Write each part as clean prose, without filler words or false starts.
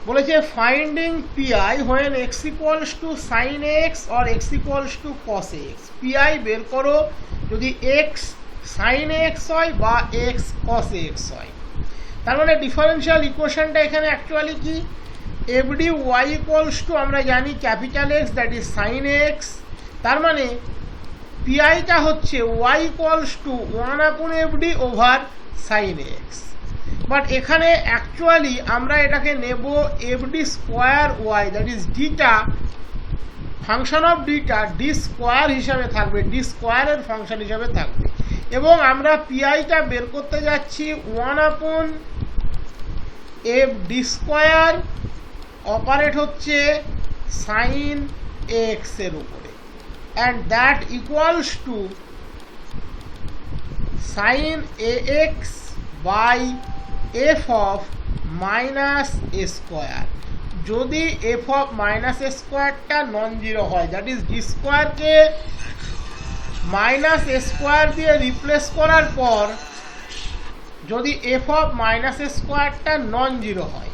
বলেছে finding pi when x equals to sine x or x equals to cos x. Pi বের করো যদি x sine x হয় বা এক্স কস এক্স হয়। তার মানে ডিফারেন্সিয়াল ইকুয়েশনটা এখানে অ্যাকচুয়ালি কি, এফডি ওয়াই ইকুয়ালস টু আমরা জানি capital x that is sine x. তার মানে পিআইটা হচ্ছে y equals to 1/fd over sine x. But এখানে অ্যাকচুয়ালি আমরা এটাকে নেব FD square y that is ডিটা, ফাংশন অফ ডিটা ডি স্কোয়ার হিসাবে থাকবে, ডি স্কোয়ারের ফাংশন হিসাবে থাকবে। এবং আমরা পিআইটা বের করতে যাচ্ছি 1/fd স্কোয়ার, অপারেট হচ্ছে সাইন এক্স এর উপরে, and that equals to sin ax by f of minus a square। যদি f of minus a স্কোয়ারটা নন জিরো হয়, দ্যাট ইজ ডি স্কোয়ারকে মাইনাস এ স্কোয়ার দিয়ে রিপ্লেস করার পর যদি f of minus a স্কোয়ারটা নন জিরো হয়,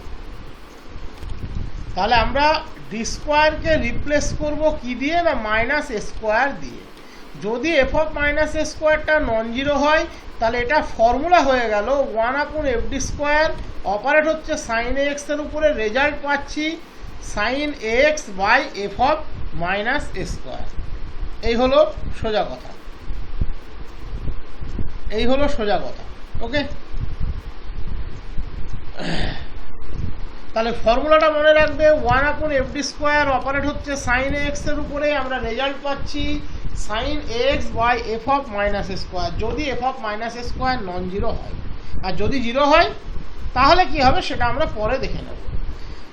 তাহলে আমরা ডি স্কোয়ারকে রিপ্লেস করব কি দিয়ে না মাইনাস এ স্কোয়ার দিয়ে। যদি এফ অফ মাইনাস এ স্কোয়ারটা নন জিরো হয় তাহলে এটা ফর্মুলা হয়ে গেল 1/fd স্কোয়ার, অপারেট হচ্ছে সাইন এক্স এর উপরে, রেজাল্ট পাচ্ছি sine x by F of minus A square. এই হলো সোজা কথা, এই হলো সোজা কথা। ওকে, তাহলে ফর্মুলাটা মনে রাখবে 1/fd স্কোয়ার, অপারেট হচ্ছে সাইন এক্স এর উপরে, আমরা রেজাল্ট পাচ্ছি sine x by F of minus square, যদি F of minus square non zero হয়। আর যদি জিরো হয় তাহলে কি হবে সেটা আমরা পরে দেখে নেব।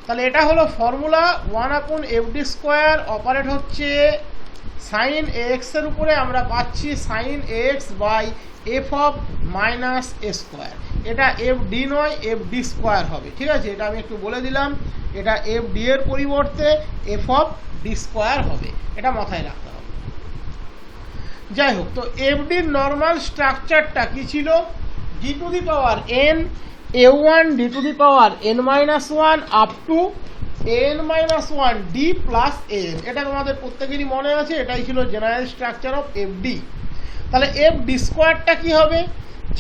তাহলে এটা হলো ফর্মুলা 1/fd স্কোয়ার, অপারেট হচ্ছে সাইন এক্স এর উপরে, আমরা পাচ্ছি sine x by F of minus square. এটা এফ ডি নয়, এফ ডি স্কোয়ার হবে, ঠিক আছে? এটা আমি একটু বলে দিলাম, এটা এফ ডি এর পরিবর্তে এফ অফ ডি স্কোয়ার হবে, এটা মাথায় রাখতে হবে। যাই হোক, তো এফ ডির নর্মাল স্ট্রাকচারটা কি ছিল, D to the power N a1 D to the power n-1 up to n-1 D plus N. এটা তোমাদের প্রত্যেকেরই মনে আছে, এটাই ছিল general structure of F D. তাহলে এফ ডি স্কোয়ারটা কি হবে,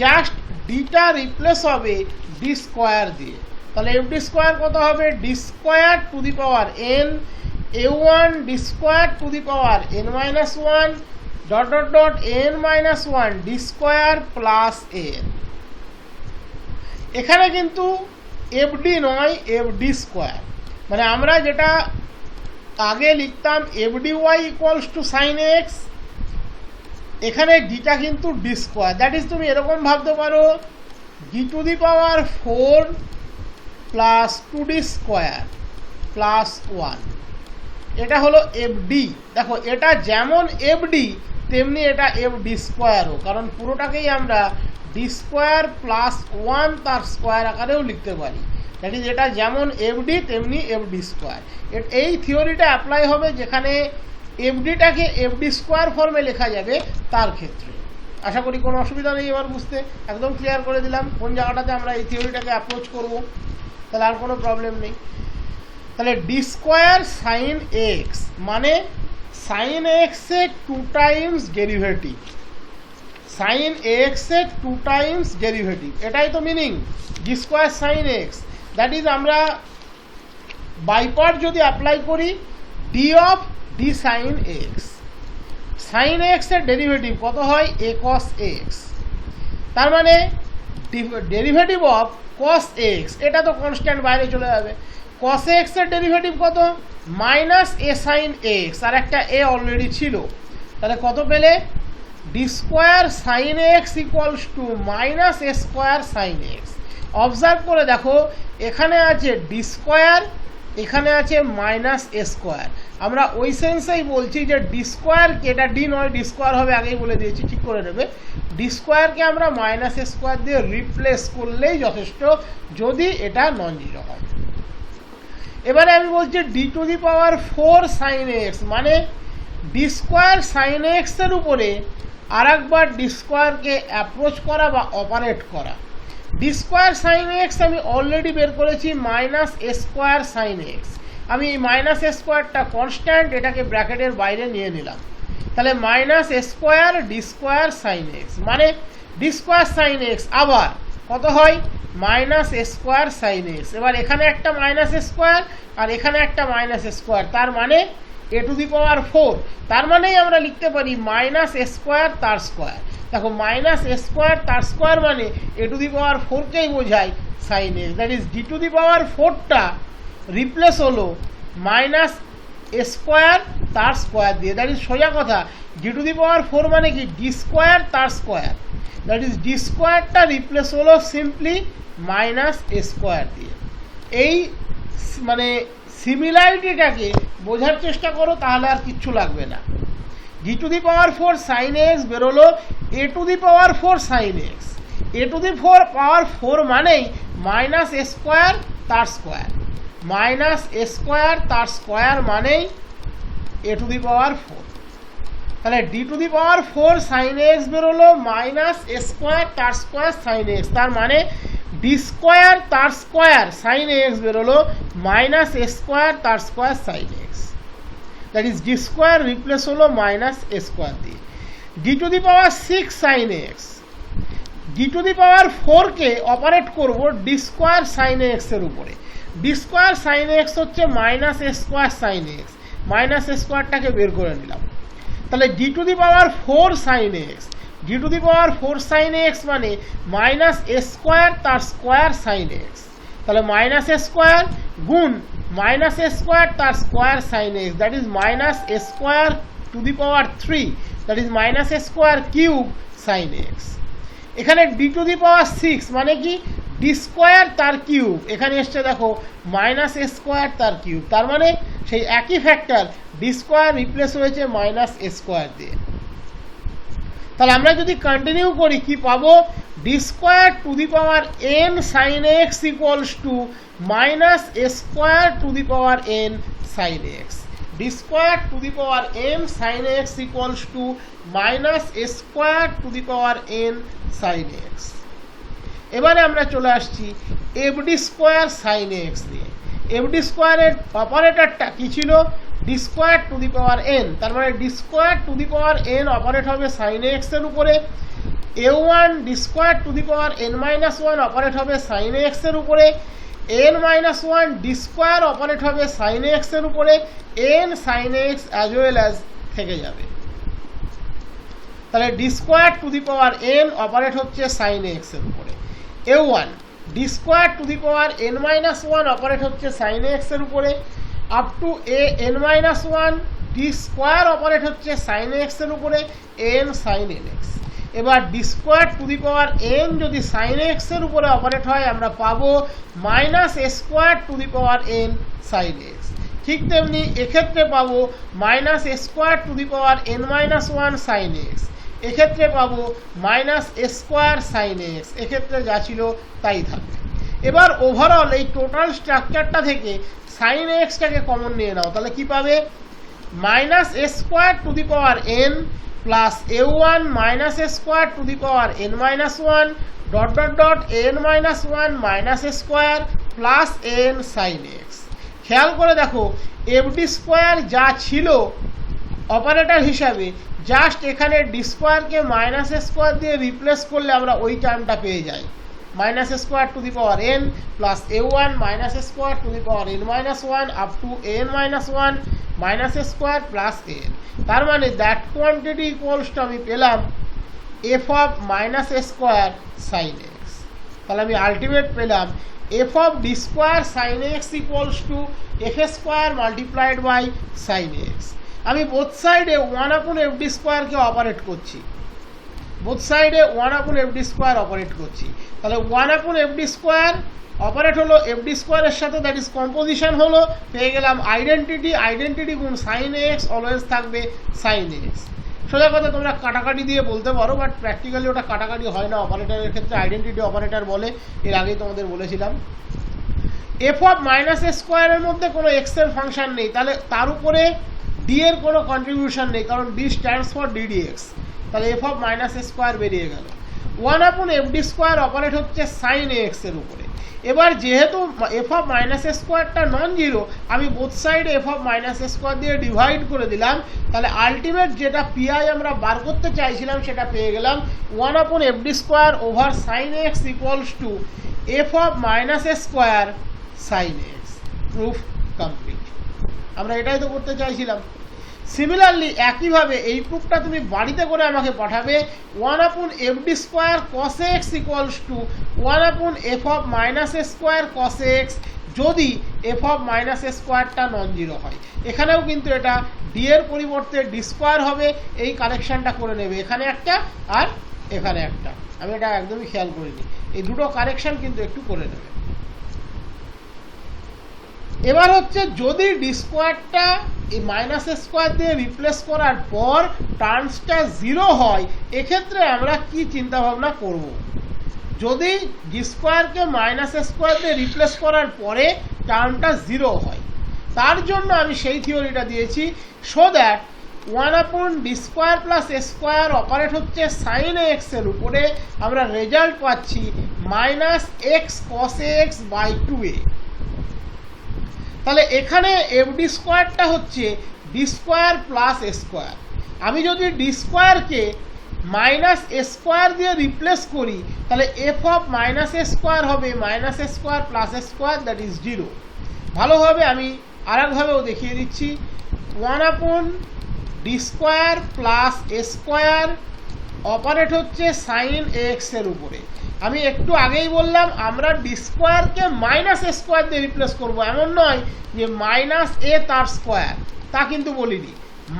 জাস্ট ডিটা রিপ্লেস হবে ডি স্কোয়ার দিয়ে। তাহলে এফ ডি স্কোয়ার কত হবে, D square to the power N a1 D square to the power n-1 dot dot dot n-1 D square plus n. এখানে কিন্তু এফ ডি নয়, এফ ডি স্কোয়ার, মানে আমরা যেটা আগে লিখতাম f d y equals to sine x, এখানে ডিটা কিন্তু ডি স্কোয়ার, দ্যাট ইজ তুমি এরকম ভাবতে পারো D to the power 4 plus 2d square plus 1, এটা হলো এফ ডি। দেখো এটা যেমন এফ ডি তেমনি এটা এফ ডি স্কোয়ারও, কারণ পুরোটাকেই আমরা ডি স্কোয়ার প্লাস 1 তার স্কোয়ার আকারেও লিখতে পারি। দ্যাট ইজ এটা যেমন এফ ডি তেমনি এফ ডি স্কোয়ার। এই থিওরিটা অ্যাপ্লাই হবে যেখানে এফ ডিটাকে এফ ডি স্কোয়ার ফর্মে লেখা যাবে তার ক্ষেত্রে। আশা করি কোনো অসুবিধা নেই এবার বুঝতে, একদম ক্লিয়ার করে দিলাম কোন জায়গাটাতে আমরা এই থিওরিটাকে অ্যাপ্রোচ করব, তাহলে আর কোনো প্রবলেম নেই। তাহলে ডি স্কোয়ার সাইন এক্স মানে সাইন এক্স এর 2 টাইমস ডেরিভেটিভ, সাইন এক্স এর 2 টাইমস ডেরিভেটিভ, এটাই তো meaning d square sine x. That is আমরা বাই পার্ট যদি অ্যাপ্লাই করি d of d sine x, sine x এর ডেরিভেটিভ কত হয় এ কস এক্স, তার মানে ডেরিভেটিভ অফ কস এক্স, এটা তো কনস্ট্যান্ট বাইরে চলে যাবে। কস এক্স এর ডেরিভেটিভ কত মাইনাস এ সাইন এক্স, আর একটা এ অলরেডি ছিল, তাহলে কত পেলে D square sine x equals to minus A square sine x. Observe করে দেখো এখানে আছে ডি স্কোয়ার, এখানে আছে মাইনাস এ স্কোয়ার। আমরা ওই সেন্সেই বলছি যে ডি স্কোয়ারকে, এটা ডি নয় ডি স্কোয়ার হবে, আগেই বলে দিয়েছি, ঠিক করে নেবে। ডি স্কোয়ারকে আমরা মাইনাস এ স্কোয়ার দিয়ে রিপ্লেস করলেই যথেষ্ট যদি এটা নন জিরো হয়। এবারে আমি বলছি d to the power 4 sine x মানে ডি স্কোয়ার সাইন এক্স এর উপরে আর একবার ডি স্কোয়ারকে অ্যাপ্রোচ করা বা অপারেট করা। ডি স্কোয়ার সাইন এক্স আমি অলরেডি বের করেছি মাইনাস এ স্কোয়ার সাইন এক্স। আমি এই মাইনাস এ স্কোয়ারটা কনস্ট্যান্ট, এটাকে ব্র্যাকেটের বাইরে নিয়ে নিলাম। তাহলে মাইনাস এ square D square sine x, মানে ডি স্কোয়ার সাইন এক্স আবার কত হয় মাইনাস এ স্কোয়ার সাইন এক্স। এবার এখানে একটা মাইনাস এ স্কোয়ার আর এখানে একটা মাইনাস এ স্কোয়ার, তার মানে এ টু দি পাওয়ার 4। তার মানেই আমরা লিখতে পারি মাইনাস এ স্কোয়ার তার স্কোয়ার। দেখো মাইনাস এ স্কোয়ার তার স্কোয়ার মানে এ টু দি পাওয়ার 4কেই বোঝায় sine x. That is D to the power 4টা রিপ্লেস হলো মাইনাস এ স্কোয়ার তার স্কোয়ার দিয়ে। দ্যাট ইজ সোজা কথা, ডি টু দি পাওয়ার 4 মানে কি ডি স্কোয়ার তার স্কোয়ার। দ্যাট ইজ ডি স্কোয়ারটা রিপ্লেস হলো সিম্পলি মাইনাস এ স্কোয়ার দিয়ে। এই মানে সিমিলারিটিটাকে বোঝার চেষ্টা করো, তাহলে আর কিচ্ছু লাগবে না। D to the power 4 sine x বেরোলো a to the power 4 sine x. A to the power 4 মানেই মাইনাস এ স্কোয়ার তার স্কোয়ার, মাইনাস এ স্কোয়ার তার স্কোয়ার মানেই এ টু দি পাওয়ার 4। তাহলে D to the power 4 sine x বেরোলো minus এ square তার square sine x, তার মানে D square তার স্কোয়ার সাইন এক্স বেরোলো মাইনাস এ স্কোয়ার তার square sine x. That is D square replace হলো মাইনাস এ square দিয়ে। D to the power 6 sine x, D to the power 4কে operate করব D square sine x এর উপরে। D square sine x হচ্ছে minus A square sine x, minus a স্কোয়ারটাকে বের করে নিলাম। তাহলে D to the power 4 sine x, D to the power 4 sine x মানে মাইনাস এ স্কোয়ার তার স্কোয়ার সাইন এক্স। তাহলে মাইনাস এ স্কোয়ার গুণ মাইনাস এ স্কোয়ার তার square sine x, that is minus A square to the power 3, that is minus A square cube sine x. এখানে d to the power 6 মানে কি D square তার cube, এখানে এসছে দেখো মাইনাস এ square তার কিউব, তার মানে সেই একই ফ্যাক্টর ডি স্কোয়ার রিপ্লেস হয়েছে মাইনাস এ স্কোয়ার দিয়ে। তাহলে আমরা যদি কন্টিনিউ করি কি পাবো, d square to the power N sine x equals to minus A square to the power N sine x. D square to the power N sine x equals to minus A square to the power N sine x. এবারে আমরা চলে আসছি F D square sine x দিয়ে। F D স্কোয়ারের অপারেটরটা কি ছিল, D square to the power n, তার মানে D square to the power N operate হবে সাইন এক্স এর উপরে। এ one D square to the power N minus one operate হবে সাইন এক্স এর উপরে। N minus one D square operate হবে sine x এর উপরে। N sine x as well as থেকে যাবে। তাহলে D square to the power N operate হচ্ছে সাইন এক্স এর উপরে। এ one D square to the power N minus one operate হচ্ছে সাইন এক্স এর উপরে up to A N minus one D square operate হচ্ছে সাইন এক্স এর উপরে N sine N X. এবার D square to the power N যদি sine x এর উপরে অপারেট হয় আমরা পাবো minus A square to the power N sine x. ঠিক তেমনি এক্ষেত্রে পাবো minus A square to the power N minus one sine x, এক্ষেত্রে পাবো মাইনাস এ স্কোয়ার সাইন এক্স, এক্ষেত্রে যা ছিল তাই থাকবে। এবার ওভারঅল এই টোটাল স্ট্রাকচারটা থেকে সাইন এক্সটাকে কমন নিয়ে নাও, তাহলে কি পাবে minus A square to the power n plus a one minus A square to the power N minus one dot dot dot n minus one minus A square plus n sine x. খেয়াল করে দেখো F D square যা ছিল operator হিসাবে just এখানে D স্কোয়ারকে minus এ square দিয়ে replace করলে আমরা ওই টার্মটা পেয়ে যাই, minus A square to the power n plus a one minus A square to the power N minus one up to N minus one minus A square plus N. তার মানে that quantity equals to আমি পেলাম F of minus A square sine x. তাহলে আমি ultimate পেলাম F of D square sine x equals two F square multiplied by sine X. আমি both সাইডে one upon F D স্কোয়ারকে operate করছি, both সাইডে one upon F D square operate করছি। তাহলে one upon F D square operate হলো F D স্কোয়ারের সাথে, দ্যাট ইজ কম্পোজিশন হলো, পেয়ে গেলাম আইডেন্টিটি, আইডেন্টিটি গুণ সাইন এক্স অলওয়েজ থাকবে সাইন এক্স। সোজা কথা তোমরা কাটাকাটি দিয়ে বলতে পারো, বাট প্র্যাকটিক্যালি ওটা কাটাকাটি হয় না, অপারেটরের ক্ষেত্রে আইডেন্টিটি অপারেটর বলে, এর আগেই তোমাদের বলেছিলাম। এফ অফ মাইনাস এ স্কোয়ারের মধ্যে কোনো এক্স এর ফাংশন নেই, তাহলে তার উপরে ডি এর কোনো কন্ট্রিবিউশন নেই, কারণ ডি স্ট্যান্ডস ফর ডিডিএক্স। তাহলে F of minus A square বেরিয়ে গেল। 1/fd² অপারেট হচ্ছে সাইন এক্স এর উপরে। এবার যেহেতু এফ অফ মাইনাস এ স্কোয়ারটা নন জিরো, আমি বোথ সাইডে F of minus A square দিয়ে ডিভাইড করে দিলাম, তাহলে আলটিমেট যেটা পিআই আমরা বার করতে চাইছিলাম সেটা পেয়ে গেলাম। 1/fd² over sine x equals two F of minus A square sine x. Proof complete. আমরা এটাই তো করতে চাইছিলাম। সিমিলারলি একইভাবে এই প্রুফটা তুমি বাড়িতে করে আমাকে পাঠাবে। 1/fd² cos x equals to 1/f of minus A square cos x, যদি এফ অফ মাইনাস এ স্কোয়ারটা নন জিরো হয়। এখানেও কিন্তু এটা ডি এর পরিবর্তে ডি স্কোয়ার হবে, এই কারেকশনটা করে নেবে, এখানে একটা আর এখানে একটা। আমি এটা একদমই খেয়াল করিনি, এই দুটো কারেকশন কিন্তু একটু করে নেবে। এবার হচ্ছে যদি ডি স্কোয়ারটা এই মাইনাস স্কোয়ার দিয়ে রিপ্লেস করার পর টার্মসটা জিরো হয়, এক্ষেত্রে আমরা কি চিন্তা ভাবনা করব? যদি ডি স্কোয়ারকে মাইনাস স্কোয়ার দিয়ে রিপ্লেস করার পরে টার্মটা জিরো হয়, তার জন্য আমি সেই থিওরিটা দিয়েছি। So that 1/d² plus A square operate হচ্ছে সাইন এক্স এর উপরে, আমরা রেজাল্ট পাচ্ছি minus x cos x by 2a। তাহলে এখানে fd² হচ্ছে d² প্লাস এ স্কোয়ার। আমি যদি d² মাইনাস এ স্কোয়ার দিয়ে রিপ্লেস করি, তাহলে F of minus A square হবে minus A square plus A square, that is 0। ভালোভাবে আমি আর একভাবেও দেখিয়ে দিচ্ছি। 1/d² প্লাস এ স্কোয়ার অপারেট হচ্ছে সাইন এক্স এর উপরে। আমি একটু আগেই বললাম আমরা d² মাইনাস এ স্কোয়ার দিয়ে রিপ্লেস করবো, এমন নয় যে মাইনাস এ তার স্কোয়ার, তা কিন্তু বলিনি।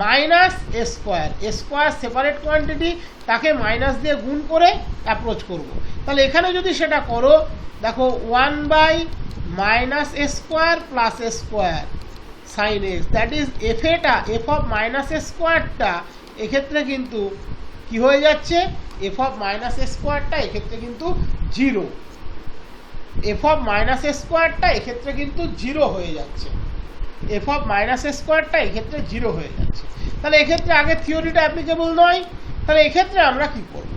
মাইনাস এ স্কোয়ার সেপারেট কোয়ান্টিটি, তাকে মাইনাস দিয়ে গুণ করে অ্যাপ্রোচ করব। তাহলে এখানে যদি সেটা করো, দেখো 1/-a² plus A square sine x, that is F of minus A স্কোয়ারটা এক্ষেত্রে কিন্তু কি হয়ে যাচ্ছে, এফ অফ মাইনাস এ স্কোয়ারটা এক্ষেত্রে কিন্তু zero, F of minus A স্কোয়ারটা এক্ষেত্রে কিন্তু জিরো হয়ে যাচ্ছে, এফ অফ মাইনাস এ স্কোয়ারটা এক্ষেত্রে জিরো হয়ে যাচ্ছে। তাহলে এক্ষেত্রে আগে থিওরিটা অ্যাপ্লিকেবল নয়, তাহলে এক্ষেত্রে আমরা কি করব?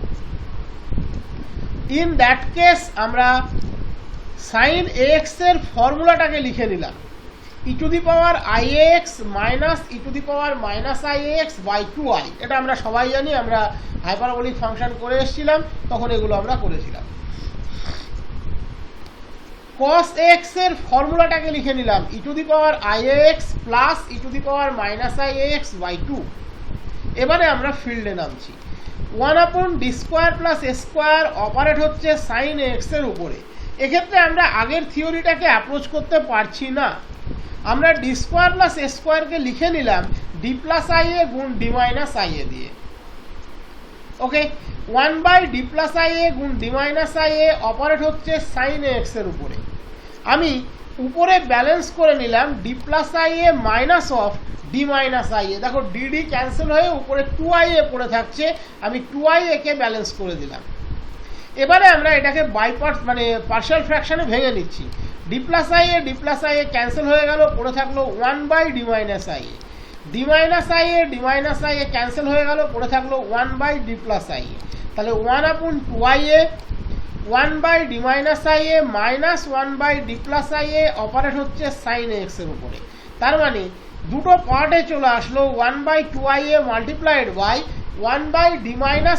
ইন দ্যাট কেস আমরা সাইন এক্স এর ফর্মুলাটাকে লিখে নিলাম, e⁻ix minus e⁻−ix by 2i। এটা আমরা সবাই জানি, আমরা হাইপারবোলিক ফাংশন করে এসেছিলাম, তখন এগুলো আমরা করেছিলাম। cos x এর ফর্মুলাটাকে লিখে নিলাম e⁻ix প্লাস e⁻−ix বাই 2। এবারে আমরা ফিল্ডে নামছি। 1/d² প্লাস এ স্কোয়ার অপারেট হচ্ছে সাইন এক্স এর উপরে। এক্ষেত্রে আমরা আগের থিওরিটাকে অ্যাপ্রোচ করতে পারছি না, আমরা d² প্লাস এ স্কোয়ারকে লিখে নিলাম d+ia গুণ d-ia দিয়ে। ওকে, 1/d+ia গুণ d-ia অপারেট হচ্ছে সাইন এক্স এর উপরে। আমি উপরে ব্যালেন্স করে নিলাম d+ia মাইনাস অফ d-ia। দেখো dd ক্যান্সেল হয়ে উপরে 2ia পড়ে থাকছে, আমি 2ia কে ব্যালেন্স করে দিলাম। এবারে আমরা এটাকে বাই পার্টস মানে পার্শিয়াল ফ্র্যাকশনে ভেঙে নিচ্ছি। d+ia ক্যান্সেল হয়ে গেল, পড়ে থাকলো 1/d-ia, d-ia ক্যান্সেল হয়ে গেল, পড়ে থাকলো 1/d+ia। তাহলে 1/2ia 1/d-ia minus 1/d+ia operate হচ্ছে সাইন এক্স এর উপরে। তার মানে দুটো পার্টে চলে আসলো 1/2ia multiplied by 1/d-ia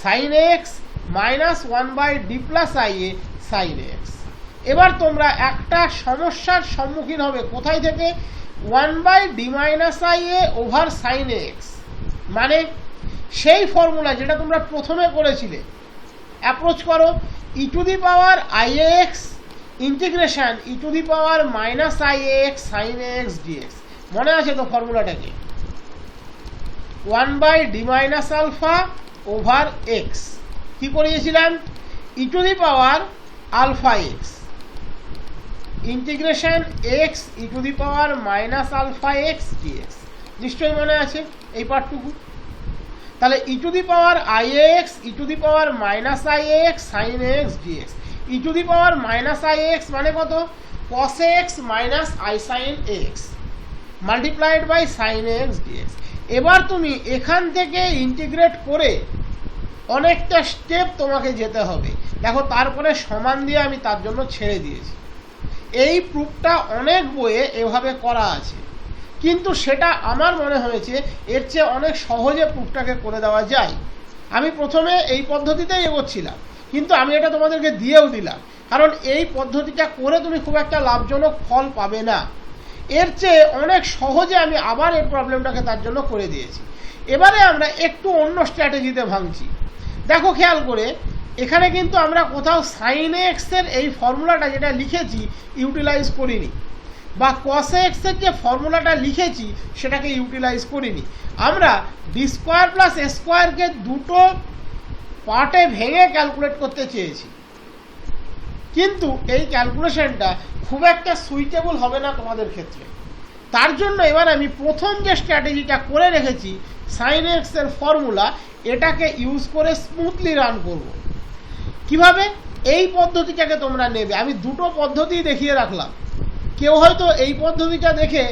sine x minus 1/d+ia sine x. এবার তোমরা একটা সমস্যার সম্মুখীন হবে, কোথায় থেকে? 1/d-ia ওভার সাইন এক্স, মানে সেই ফর্মুলা যেটা তোমরা প্রথমে করেছিলে। অ্যাপ্রোচ করো e⁻ix integration e⁻−ix sign x dx. মনে আছে তো ফর্মুলাটাকে? 1/d-α ওভার এক্স কি করিয়েছিলাম? e⁻αx integration x e⁻−αx dx. নিশ্চয়ই মনে আছে এই পার্টটুকু। তাহলে e⁻ix e⁻−ix sign x dx. e⁻−ix মানে কত? cos x minus i sine x multiplied by sine x dx. এবার তুমি এখান থেকে ইন্টিগ্রেট করে অনেকটা স্টেপ তোমাকে যেতে হবে। দেখো তারপরে সমান দিয়ে আমি তার জন্য ছেড়ে দিয়েছি। এই প্রুফটা অনেক বইয়ে এভাবে করা আছে, কিন্তু সেটা আমার মনে হয়েছে এর চেয়ে অনেক সহজে প্রুফটাকে করে দেওয়া যায়। আমি প্রথমে এই পদ্ধতিতেই এগোচ্ছিলাম, কিন্তু আমি এটা তোমাদেরকে দিয়েও দিলাম, কারণ এই পদ্ধতিটা করে তুমি খুব একটা লাভজনক ফল পাবে না। এর চেয়ে অনেক সহজে আমি আবার এই প্রবলেমটাকে তার জন্য করে দিয়েছি। এবারে আমরা একটু অন্য স্ট্র্যাটেজিতে ভাঙছি। দেখো খেয়াল করে, এখানে কিন্তু আমরা কোথাও সাইন এক্স এর এই ফর্মুলাটা যেটা লিখেছি ইউটিলাইজ করিনি, বা কস এক্স এর যে ফর্মুলাটা লিখেছি সেটাকে ইউটিলাইজ করিনি। আমরা ডি স্কোয়ার প্লাস এ স্কোয়ারকে দুটো পার্টে ভেঙে ক্যালকুলেট করতে চেয়েছি, কিন্তু এই ক্যালকুলেশনটা খুব একটা সুইটেবল হবে না তোমাদের ক্ষেত্রে। তার জন্য এবার আমি প্রথম যে স্ট্র্যাটেজিটা করে রেখেছি সাইন এক্স এর ফর্মুলা, এটাকে ইউজ করে স্মুথলি রান করব। কিভাবে এই পদ্ধতিটাকে তোমরা নেবে, আমি দুটো পদ্ধতি দেখিয়ে রাখলাম। কেউ হয়তো এই পদ্ধতিটা দেখে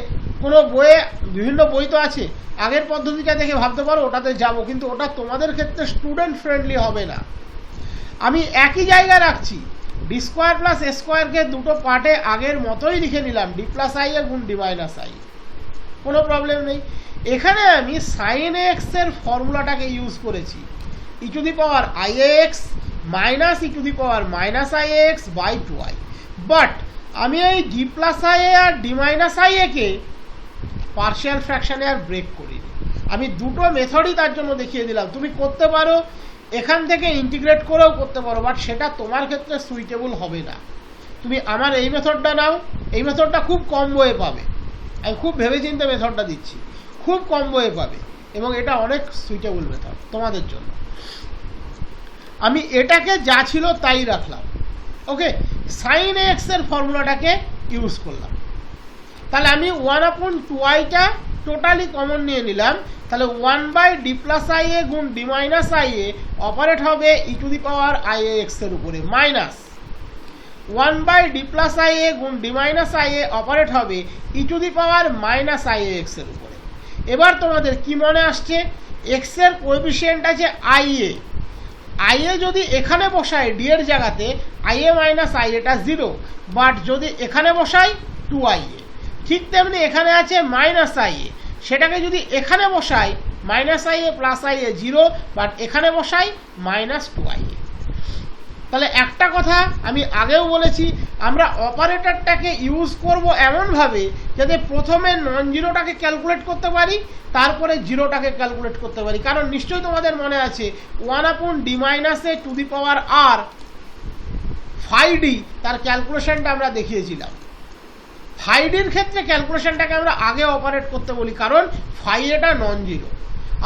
কোনো বইয়ে, বিভিন্ন বই তো আছে, আগের পদ্ধতিটা দেখে ভাবতে পারো ওটাতে যাব, কিন্তু ওটা তোমাদের ক্ষেত্রে স্টুডেন্ট ফ্রেন্ডলি হবে না। আমি একই জায়গায় রাখছি, ডি স্কোয়ার প্লাস এ স্কোয়ারকে দুটো পার্টে আগের মতোই লিখে নিলাম, ডি প্লাস আই এ গুণ ডি মাইনাস আই, কোনো প্রবলেম নেই। এখানে আমি সাইন এক্স এর ফর্মুলাটাকে ইউজ করেছি, E to the power I X minus E to the power minus I x by 2i। But আমি এই ডি প্লাস আই এ আর ডি মাইনাস আই এ কে পার্শিয়াল ফ্র্যাকশনে আর ব্রেক করিনি। আমি দুটো মেথডই তার জন্য দেখিয়ে দিলাম। তুমি করতে পারো, এখান থেকে ইন্টিগ্রেট করেও করতে পারো, বাট সেটা তোমার ক্ষেত্রে সুইটেবল হবে না। তুমি আমার এই মেথডটা নাও, এই মেথডটা খুব কম বইয়ে পাবে, আমি খুব ভেবেচিন্তে মেথডটা দিচ্ছি, খুব কম বইয়ে পাবে, এবং এটা অনেক সুইটেবল মেথড তোমাদের জন্য। আমি এটাকে যা ছিল তাই রাখলাম, ওকে। সাইন এক্স এর ফর্মুলাটাকে ইউজ করলাম, তাহলে আমি 1/2iটা টোটালি কমন নিয়ে নিলাম। তাহলে 1/d প্লাস আই এ গুণ D minus I A operate হবে E to the power I A X এর উপরে, minus 1/d plus I A গুণ D minus I A operate হবে E to the power minus I A X এর উপরে। এবার তোমাদের কি মনে আসছে, এক্স এর কোএফিসিয়েন্ট আছে আই এ, আই এ যদি এখানে বসাই ডি এর জায়গাতে, আই এ মাইনাস আই এটা 0, বাট যদি এখানে বসাই 2i এ। ঠিক তেমনি এখানে আছে মাইনাস আই এ, সেটাকে যদি এখানে বসাই minus I A plus I A 0, but এখানে বসাই মাইনাস 2i এ। তাহলে একটা কথা আমি আগেও বলেছি, আমরা অপারেটরটাকে ইউজ করব এমনভাবে যাতে প্রথমে নন জিরোটাকে ক্যালকুলেট করতে পারি, তারপরে জিরোটাকে ক্যালকুলেট করতে পারি। কারণ নিশ্চয়ই তোমাদের মনে আছে 1/d minus A to the power R 5d, তার ক্যালকুলেশনটা আমরা দেখিয়েছিলাম। 5dর ক্ষেত্রে ক্যালকুলেশনটাকে আমরা আগে অপারেট করতে বলি, কারণ 5 এটা নন জিরো,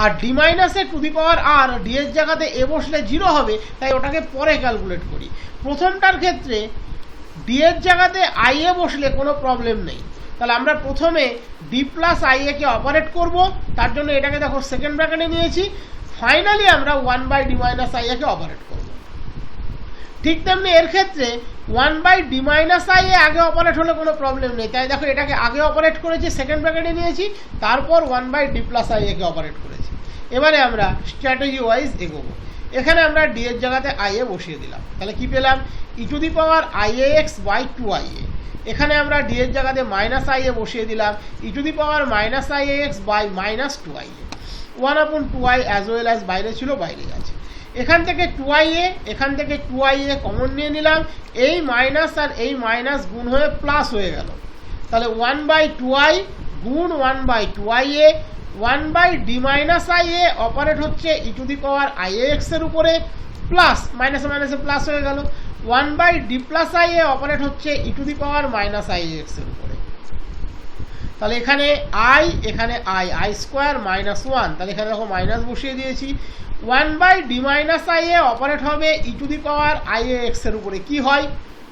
আর ডি মাইনাসে টু দি পাওয়ার আর ডি এর জায়গাতে এ বসলে 0 হবে, তাই ওটাকে পরে ক্যালকুলেট করি। প্রথমটার ক্ষেত্রে ডি এর জায়গাতে আই এ বসলে কোনো প্রবলেম নেই, তাহলে আমরা প্রথমে D plus I A K operate করব, তার জন্য এটাকে দেখো সেকেন্ড ব্র্যাকেটে নিয়েছি। ফাইনালি আমরা 1/d minus I A K operate করব। ঠিক তেমনি এর ক্ষেত্রে 1/d মাইনাস আই এ আগে অপারেট হলে কোনো প্রবলেম নেই, তাই দেখো এটাকে আগে অপারেট করেছি, সেকেন্ড ব্র্যাকেটে নিয়েছি, তারপর 1/d plus I A K operate করেছি। এবারে আমরা স্ট্র্যাটেজি ওয়াইজ এগোবো। এখানে আমরা ডি এর জায়গাতে আই এ বসিয়ে দিলাম, তাহলে কি পেলাম, E to the power I A X by 2i A. এখানে আমরা ডি এর জায়গাতে মাইনাস আই এ বসিয়ে দিলাম, E to the power minus I A X by minus 2i A. 1/2i as well as বাইরে ছিল, বাইরে আছে। এখান থেকে 2i এ, এখান থেকে 2i এ কমন নিয়ে নিলাম, এই মাইনাস আর এই মাইনাস গুণ হয়ে প্লাস হয়ে গেল, তাহলে 1/2i গুণ 1/2i A, 1/d minus I A operate হচ্ছে E to the power I A X এর উপরে, প্লাস মাইনাসে মাইনাসে প্লাস হয়ে গেল, 1/d plus I A operate হচ্ছে E to the power minus I X এর উপরে। তাহলে এখানে আই, এখানে আই স্কোয়ার মাইনাস 1, তাহলে এখানে দেখো মাইনাস বসিয়ে দিয়েছি। 1/d minus I A operate হবে E to the power I A X এর উপরে। কি হয়,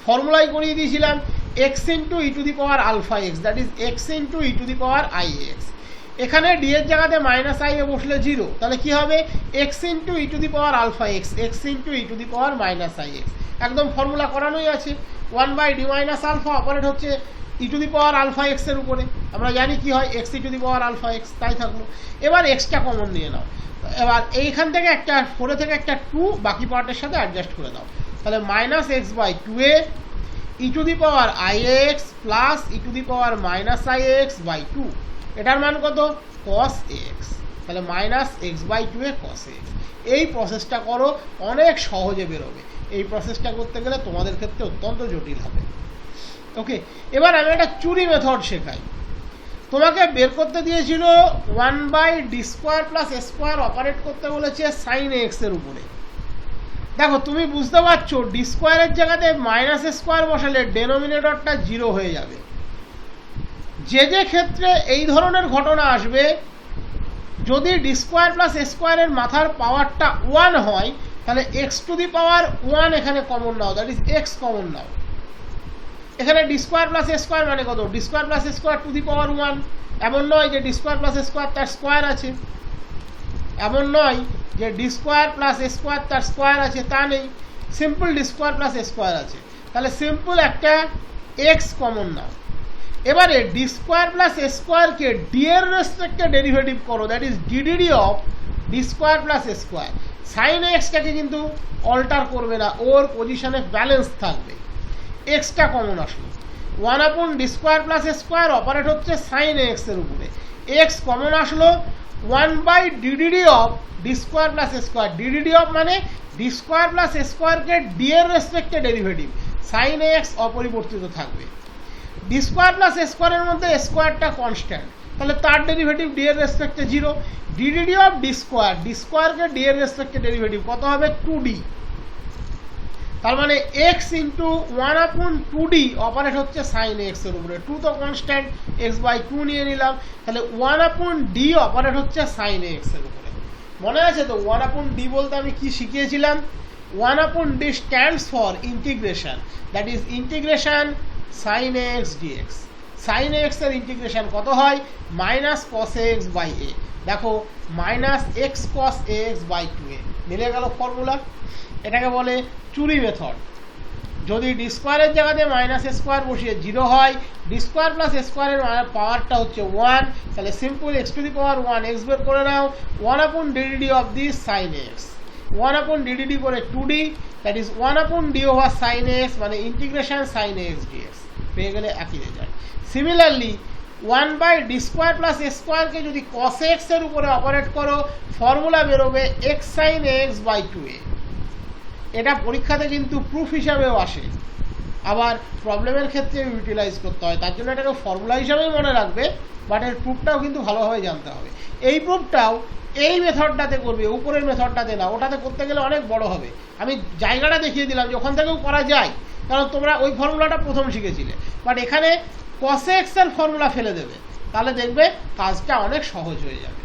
ফর্মুলাই করিয়ে দিয়েছিলাম, X into E to the power alpha X, that is X into E to the power I X. এখানে ডি এর জায়গাতে মাইনাস আই এ বসলে 0, তাহলে কি হবে, X into E to the power alpha X, X into E to the power minus I X. একদম formula করানোই আছে। 1/d মাইনাস আলফা অপারেট হচ্ছে E to the power alpha X এর উপরে, আমরা জানি কি হয় X E to the power alpha X, তাই থাকলো। এবার এক্সটা কমন নিয়ে নাও, এবার এইখান থেকে একটা 4 থেকে একটা 2 বাকি পার্টের সাথে অ্যাডজাস্ট করে দাও, তাহলে minus x by 2a e to the power I x plus e to the power minus I x by 2, এটার মান কত কস এক্স, তাহলে minus x by 2a cos x. এই প্রসেসটা করো, অনেক সহজে বেরোবে। এই প্রসেসটা করতে গেলে তোমাদের ক্ষেত্রে অত্যন্ত জটিল হবে। ওকে, এবার আমি একটা চুরি মেথড শেখাই। তোমাকে বের করতে দিয়েছিল 1/d² plus a square, operate করতে বলেছে সাইন এক্স এর উপরে। দেখো তুমি বুঝতে পারছো ডি স্কোয়ারের জায়গাতে মাইনাস এ স্কোয়ার বসালে ডেনোমিনেটরটা 0 হয়ে যাবে। যে যে ক্ষেত্রে এই ধরনের ঘটনা আসবে, যদি ডি স্কোয়ার প্লাস এ স্কোয়ারের মাথার পাওয়ারটা 1 হয়, তাহলে এক্স টু দি পাওয়ার 1 এখানে কমন নাও, দ্যাট ইজ এক্স কমন নাও। এখানে ডি স্কোয়ার প্লাস এ স্কোয়ার মানে কত, D square plus A square to the power 1। এমন নয় যে ডি স্কোয়ার প্লাস এ স্কোয়ার তার স্কোয়ার আছে, এমন নয় যে ডি স্কোয়ার প্লাস এ স্কোয়ার তার স্কোয়ার আছে, তা নেই। সিম্পল ডি স্কোয়ার প্লাস এ স্কোয়ার আছে, তাহলে সিম্পল একটা এক্স কমন নাও। এবারে ডি স্কোয়ার প্লাস এ স্কোয়ারকে ডি এর রেসপেক্টে ডেরিভেটিভ করো, that is DDD of D square plus A square. Sine এক্সটাকে কিন্তু অল্টার করবে না, ওর পজিশনে ব্যালেন্স থাকবে। এক্সটা কমন আসলো, 1/d² প্লাস এ স্কোয়ার অপারেট হচ্ছে সাইন এক্স এর উপরে, এক্স কমন আসলো 1/ddd of d² plus A square. DDD of মানে d² প্লাস এ স্কোয়ারকে ডি এর রেসপেক্টে ডেরিভেটিভ, সাইন এক্স অপরিবর্তিত থাকবে। d² প্লাস এ স্কোয়ারের মধ্যে স্কোয়ারটা কনস্ট্যান্ট, তাহলে তার ডেরিভেটিভ ডি এর রেসপেক্টে 0। ডিডিডি অফ d²কে ডি এর রেসপেক্টে ডেরিভেটিভ কত হবে 2d, তার মানে এক্স ইন্টু 1/2d অপারেট হচ্ছে সাইন এক্স এর উপরে। 2 তো কনস্ট্যান্ট, এক্স বাই 2 নিয়ে নিলাম, তাহলে 1/d অপারেট হচ্ছে সাইন এক্স এর উপরে। মনে আছে তো 1/d বলতে আমি কি শিখিয়েছিলাম? 1/d stands for integration, that is integration sine x dx. Sine x এর ইন্টিগ্রেশন কত হয় minus cos x by a. দেখো minus x cos x by 2a মিলে গেল ফর্মুলা। এটাকে বলে চুরি মেথড। যদি ডি স্কোয়ারের জায়গাতে মাইনাস এ স্কোয়ার বসিয়ে 0 হয়, d² প্লাস এ স্কোয়ারের পাওয়ারটা হচ্ছে 1, তাহলে simple x to the power 1 x বের করে নাও, 1/ddd of this sine x, 1/ddd করে 2d, that is 1/d over sine x, মানে ইন্টিগ্রেশন সাইন এক্স ডিএক্স। পেয়ে গেলে একই রেজাল্ট। সিমিলারলি 1/d² প্লাস এ স্কোয়ারকে যদি cos x এর উপরে অপারেট করো, ফর্মুলা বেরোবে x sin x by 2a। এটা পরীক্ষাতে কিন্তু প্রুফ হিসাবেও আসে, আবার প্রবলেমের ক্ষেত্রে ইউটিলাইজ করতে হয়, তার জন্য এটাকে ফর্মুলা হিসাবেই মনে রাখবে, বাট এর প্রুফটাও কিন্তু ভালোভাবে জানতে হবে। এই প্রুফটাও এই মেথডটাতে করবে, উপরের মেথডটাতে না, ওটাতে করতে গেলে অনেক বড় হবে। আমি জায়গাটা দেখিয়ে দিলাম যে ওখান থেকেও করা যায়, কারণ তোমরা ওই ফর্মুলাটা প্রথম শিখেছিলে, বাট এখানে cos x এর ফর্মুলা ফেলে দেবে, তাহলে দেখবে কাজটা অনেক সহজ হয়ে যাবে।